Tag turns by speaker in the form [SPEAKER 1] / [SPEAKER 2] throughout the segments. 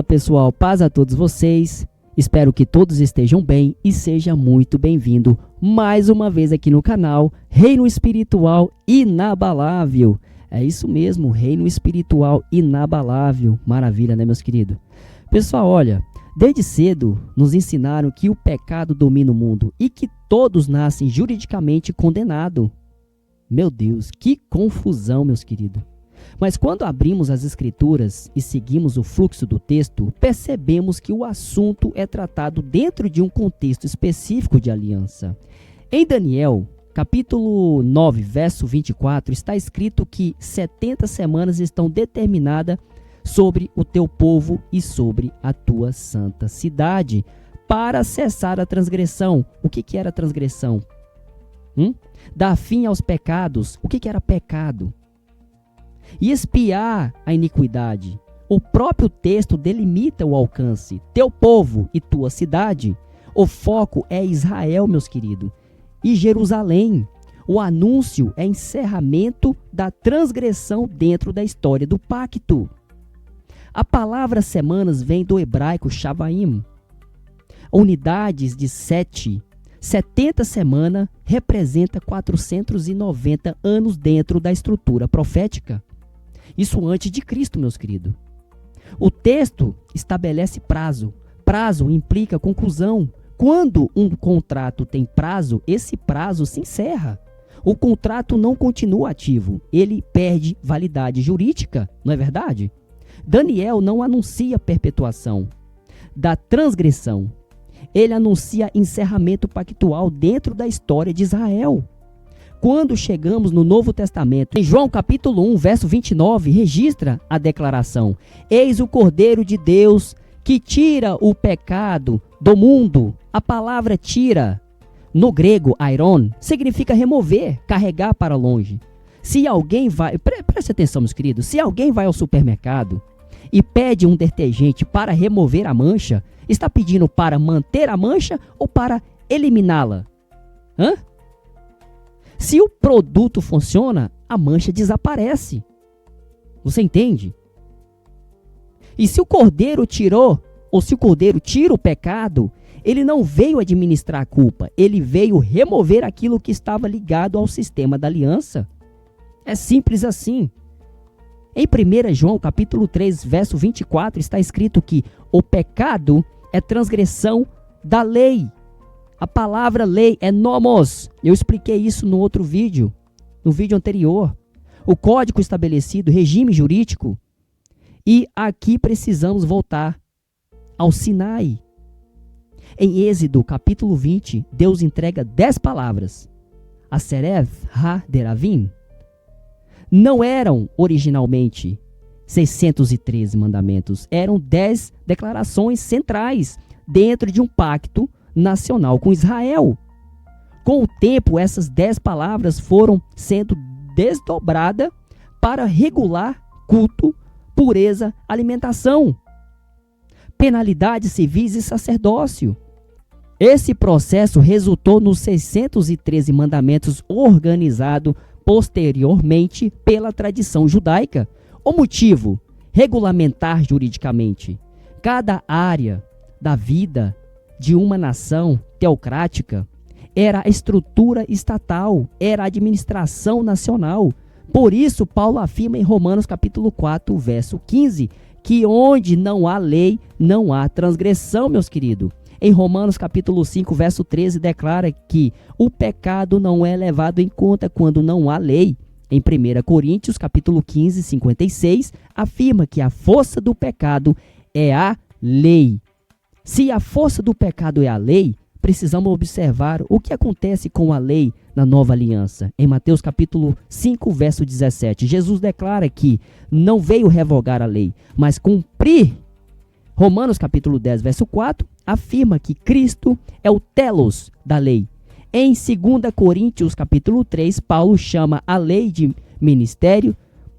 [SPEAKER 1] pessoal, paz a todos vocês. Espero que todos estejam bem e seja muito bem-vindo mais uma vez aqui no canal Reino Espiritual Inabalável. É isso mesmo, Reino Espiritual Inabalável. Maravilha, né, meus queridos? Pessoal, olha, desde cedo nos ensinaram que o pecado domina o mundo e que todos nascem juridicamente condenados. Meu Deus, que confusão, meus queridos. Mas quando abrimos as escrituras e seguimos o fluxo do texto, percebemos que o assunto é tratado dentro de um contexto específico de aliança. Em Daniel, capítulo 9, verso 24, está escrito que 70 semanas estão determinadas sobre o teu povo e sobre a tua santa cidade, para cessar a transgressão. O que era transgressão? Dar fim aos pecados. O que era pecado? E expiar a iniquidade. O próprio texto delimita o alcance. Teu povo e tua cidade. O foco é Israel, meus queridos. E Jerusalém. O anúncio é encerramento da transgressão dentro da história do pacto. A palavra semanas vem do hebraico shavaim. Unidades de 70 semanas representa 490 anos dentro da estrutura profética. Isso antes de Cristo, meus queridos. O texto estabelece prazo. Prazo implica conclusão. Quando um contrato tem prazo, esse prazo se encerra. O contrato não continua ativo. Ele perde validade jurídica, não é verdade? Daniel não anuncia perpetuação da transgressão. Ele anuncia encerramento pactual dentro da história de Israel. Quando chegamos no Novo Testamento, em João capítulo 1, verso 29, registra a declaração: Eis o Cordeiro de Deus que tira o pecado do mundo. A palavra tira, no grego, airon, significa remover, carregar para longe. Se alguém vai, preste atenção, meus queridos, se alguém vai ao supermercado e pede um detergente para remover a mancha, está pedindo para manter a mancha ou para eliminá-la? Se o produto funciona, a mancha desaparece. Você entende? E se o cordeiro tirou, ou se o cordeiro tira o pecado, ele não veio administrar a culpa, ele veio remover aquilo que estava ligado ao sistema da aliança. É simples assim. Em 1 João capítulo 3, verso 24, está escrito que o pecado é transgressão da lei. A palavra lei é nomos. Eu expliquei isso no outro vídeo, no vídeo anterior. O código estabelecido, regime jurídico. E aqui precisamos voltar ao Sinai. Em Êxodo, capítulo 20, Deus entrega 10 palavras. A Serev Ha-Deravim. Não eram originalmente 613 mandamentos. Eram 10 declarações centrais dentro de um pacto nacional com Israel. Com o tempo, essas 10 palavras foram sendo desdobradas para regular culto, pureza, alimentação, penalidades civis e sacerdócio. Esse processo resultou nos 613 mandamentos organizados posteriormente pela tradição judaica. O motivo? Regulamentar juridicamente cada área da vida de uma nação teocrática. Era a estrutura estatal, era a administração nacional. Por isso, Paulo afirma em Romanos capítulo 4, verso 15, que onde não há lei, não há transgressão, meus queridos. Em Romanos capítulo 5, verso 13, declara que o pecado não é levado em conta quando não há lei. Em 1 Coríntios capítulo 15, 56, afirma que a força do pecado é a lei. Se a força do pecado é a lei, precisamos observar o que acontece com a lei na nova aliança. Em Mateus capítulo 5, verso 17, Jesus declara que não veio revogar a lei, mas cumprir. Romanos capítulo 10, verso 4, afirma que Cristo é o telos da lei. Em 2 Coríntios capítulo 3, Paulo chama a lei de ministério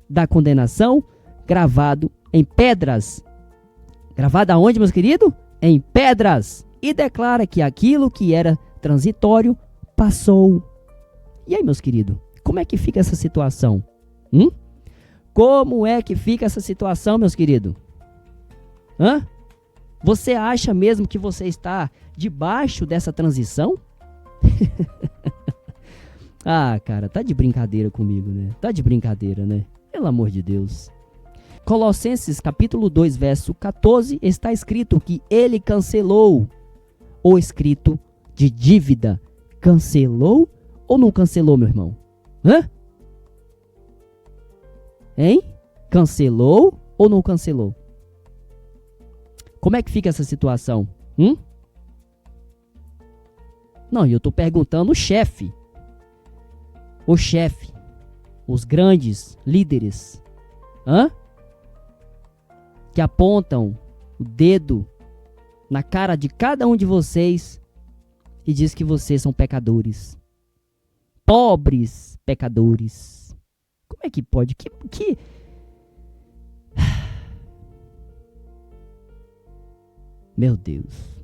[SPEAKER 1] da condenação gravado em pedras. Gravado aonde, meus queridos? Em pedras, e declara que aquilo que era transitório passou. E aí, meus queridos, como é que fica essa situação? Como é que fica essa situação, meus queridos? Você acha mesmo que você está debaixo dessa transição? Ah, cara, tá de brincadeira comigo, né? Tá de brincadeira, né? Pelo amor de Deus. Colossenses capítulo 2, verso 14, está escrito que ele cancelou o escrito de dívida. Cancelou ou não cancelou, meu irmão? Hã? Hein? Cancelou ou não cancelou? Como é que fica essa situação? Não, eu tô perguntando o chefe. O chefe. Os grandes líderes. Que apontam o dedo na cara de cada um de vocês e diz que vocês são pecadores. Pobres pecadores. Como é que pode? Que... Meu Deus.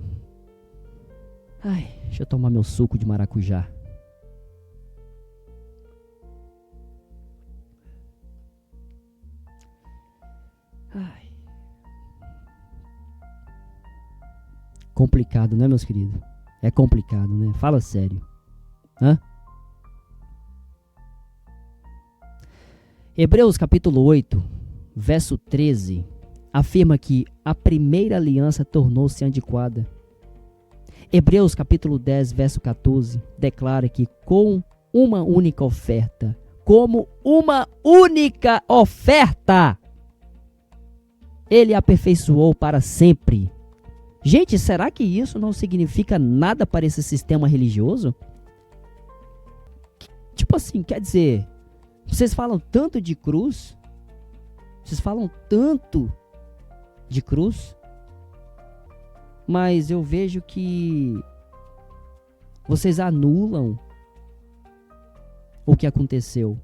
[SPEAKER 1] Ai, deixa eu tomar meu suco de maracujá. Ai. Complicado, né, meus queridos? É complicado, né? Fala sério. Hebreus capítulo 8, verso 13, afirma que a primeira aliança tornou-se antiquada. Hebreus capítulo 10, verso 14, declara que com uma única oferta, ele aperfeiçoou para sempre. Gente, será que isso não significa nada para esse sistema religioso? Tipo assim, quer dizer, vocês falam tanto de cruz, mas eu vejo que vocês anulam o que aconteceu.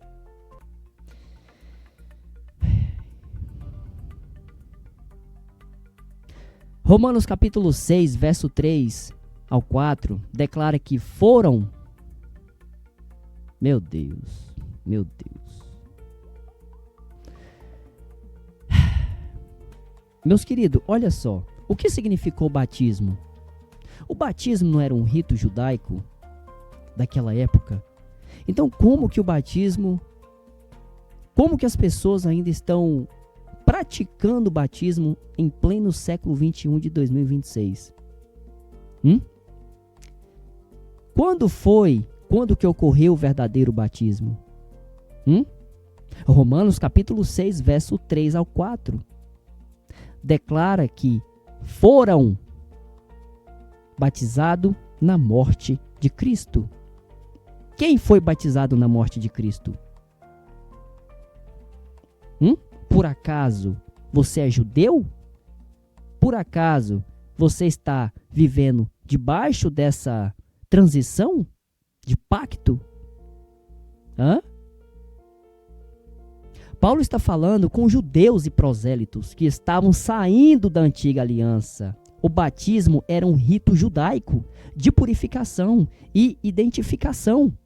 [SPEAKER 1] Romanos capítulo 6, verso 3 ao 4, declara que foram... Meu Deus. Meus queridos, olha só. O que significou o batismo? O batismo não era um rito judaico daquela época? Então, como que as pessoas ainda estão praticando o batismo em pleno século 21 de 2026? Quando que ocorreu o verdadeiro batismo? Romanos capítulo 6, verso 3 ao 4, declara que foram batizados na morte de Cristo. Quem foi batizado na morte de Cristo? Por acaso você é judeu? Por acaso você está vivendo debaixo dessa transição de pacto? Paulo está falando com judeus e prosélitos que estavam saindo da antiga aliança. O batismo era um rito judaico de purificação e identificação.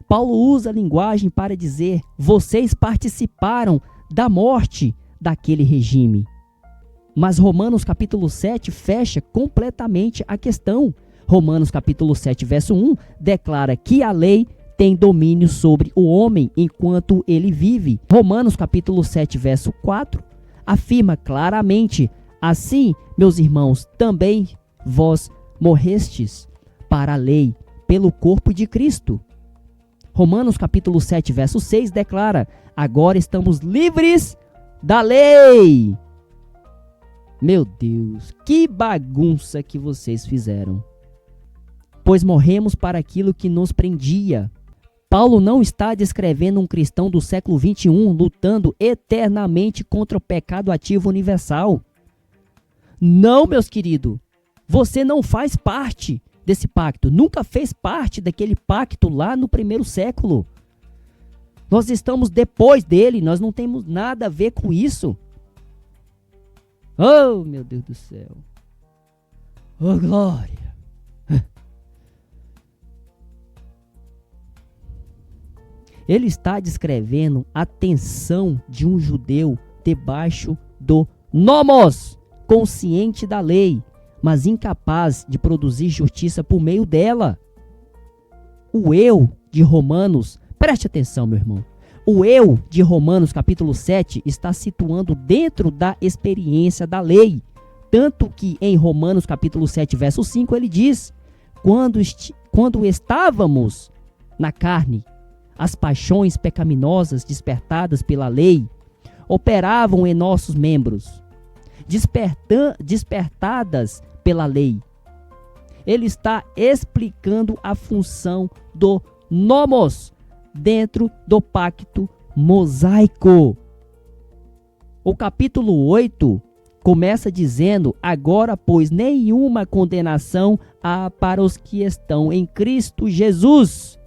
[SPEAKER 1] Paulo usa a linguagem para dizer: vocês participaram da morte daquele regime. Mas Romanos capítulo 7 fecha completamente a questão. Romanos capítulo 7, verso 1, declara que a lei tem domínio sobre o homem enquanto ele vive. Romanos capítulo 7, verso 4, afirma claramente: assim, meus irmãos, também vós morrestes para a lei pelo corpo de Cristo. Romanos capítulo 7, verso 6 declara: agora estamos livres da lei. Meu Deus, que bagunça que vocês fizeram. Pois morremos para aquilo que nos prendia. Paulo não está descrevendo um cristão do século 21 lutando eternamente contra o pecado ativo universal. Não, meus queridos, você não faz parte desse pacto, nunca fez parte daquele pacto lá no primeiro século. Nós estamos depois dele, nós não temos nada a ver com isso. Oh, meu Deus do céu. Oh, glória. Ele está descrevendo a tensão de um judeu debaixo do nomos, consciente da lei, mas incapaz de produzir justiça por meio dela. O eu de Romanos, preste atenção, meu irmão. O eu de Romanos capítulo 7 está situando dentro da experiência da lei. Tanto que em Romanos capítulo 7, verso 5, ele diz: quando estávamos na carne, as paixões pecaminosas despertadas pela lei operavam em nossos membros, despertadas pela lei. Ele está explicando a função do nomos dentro do pacto mosaico. O capítulo 8 começa dizendo: agora, pois, nenhuma condenação há para os que estão em Cristo Jesus.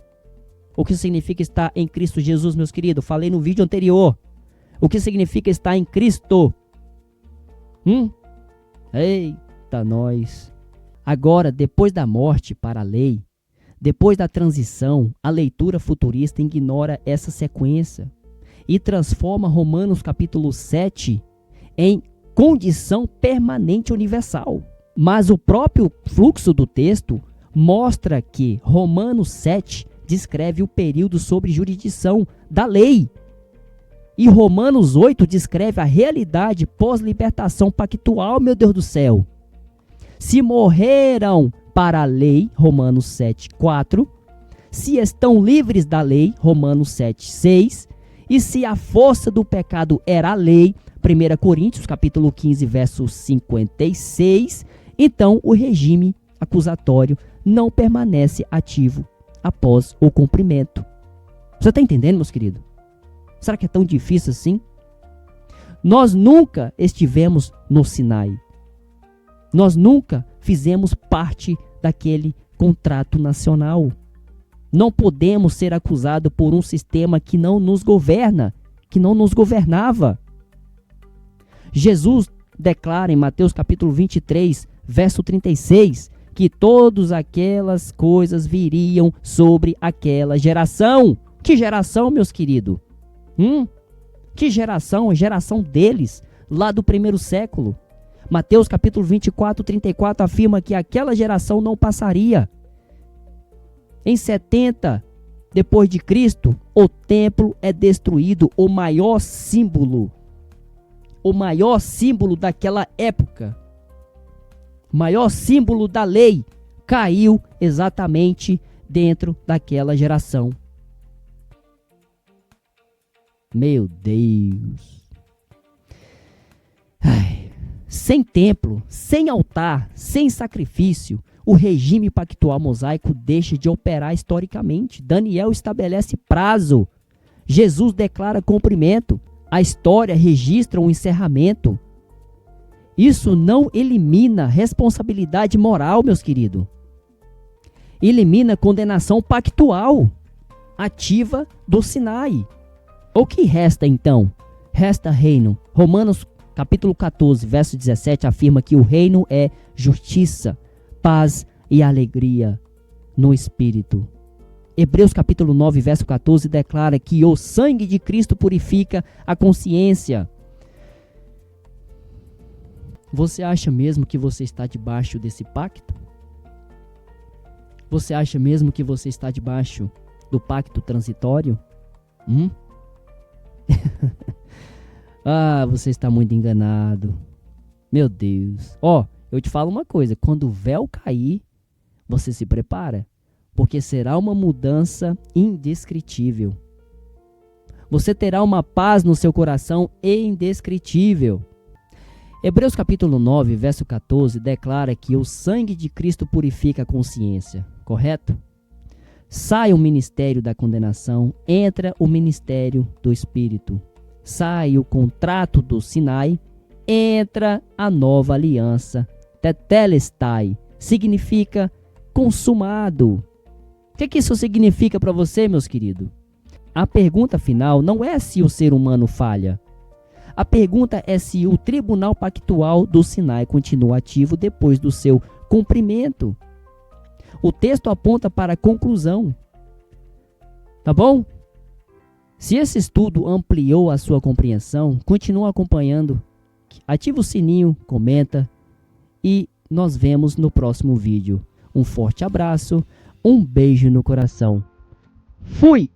[SPEAKER 1] O que significa estar em Cristo Jesus, meus queridos? Falei no vídeo anterior. O que significa estar em Cristo? Eita, nós. Agora, depois da morte para a lei, depois da transição, a leitura futurista ignora essa sequência e transforma Romanos capítulo 7 em condição permanente universal. Mas o próprio fluxo do texto mostra que Romanos 7 descreve o período sob jurisdição da lei. E Romanos 8 descreve a realidade pós-libertação pactual, meu Deus do céu. Se morreram para a lei, Romanos 7, 4. Se estão livres da lei, Romanos 7, 6. E se a força do pecado era a lei, 1 Coríntios capítulo 15, verso 56. Então o regime acusatório não permanece ativo após o cumprimento. Você está entendendo, meus queridos? Será que é tão difícil assim? Nós nunca estivemos no Sinai. Nós nunca fizemos parte daquele contrato nacional. Não podemos ser acusados por um sistema que não nos governa, que não nos governava. Jesus declara em Mateus capítulo 23, verso 36, que todas aquelas coisas viriam sobre aquela geração. Que geração, meus queridos? Que geração? A geração deles, lá do primeiro século. Mateus capítulo 24, 34 afirma que aquela geração não passaria. Em 70 depois de Cristo, o templo é destruído, o maior símbolo daquela época, o maior símbolo da lei, caiu exatamente dentro daquela geração. Meu Deus. Sem templo, sem altar, sem sacrifício, o regime pactual mosaico deixa de operar historicamente. Daniel estabelece prazo. Jesus declara cumprimento. A história registra um encerramento. Isso não elimina responsabilidade moral, meus queridos. Elimina condenação pactual ativa do Sinai. O que resta então? Resta reino. Romanos capítulo 14, verso 17 afirma que o reino é justiça, paz e alegria no Espírito. Hebreus capítulo 9, verso 14 declara que o sangue de Cristo purifica a consciência. Você acha mesmo que você está debaixo desse pacto? Você acha mesmo que você está debaixo do pacto transitório? Você está muito enganado. Meu Deus. Eu te falo uma coisa. Quando o véu cair, você se prepara. Porque será uma mudança indescritível. Você terá uma paz no seu coração indescritível. Hebreus capítulo 9, verso 14, declara que o sangue de Cristo purifica a consciência. Correto? Sai o ministério da condenação, entra o ministério do Espírito. Sai o contrato do Sinai, entra a nova aliança. Tetelestai significa consumado. O que isso significa para você, meus queridos? A pergunta final não é se o ser humano falha. A pergunta é se o tribunal pactual do Sinai continua ativo depois do seu cumprimento. O texto aponta para a conclusão. Tá bom? Se esse estudo ampliou a sua compreensão, continue acompanhando, like, ativa o sininho, comenta e nós vemos no próximo vídeo. Um forte abraço, um beijo no coração. Fui!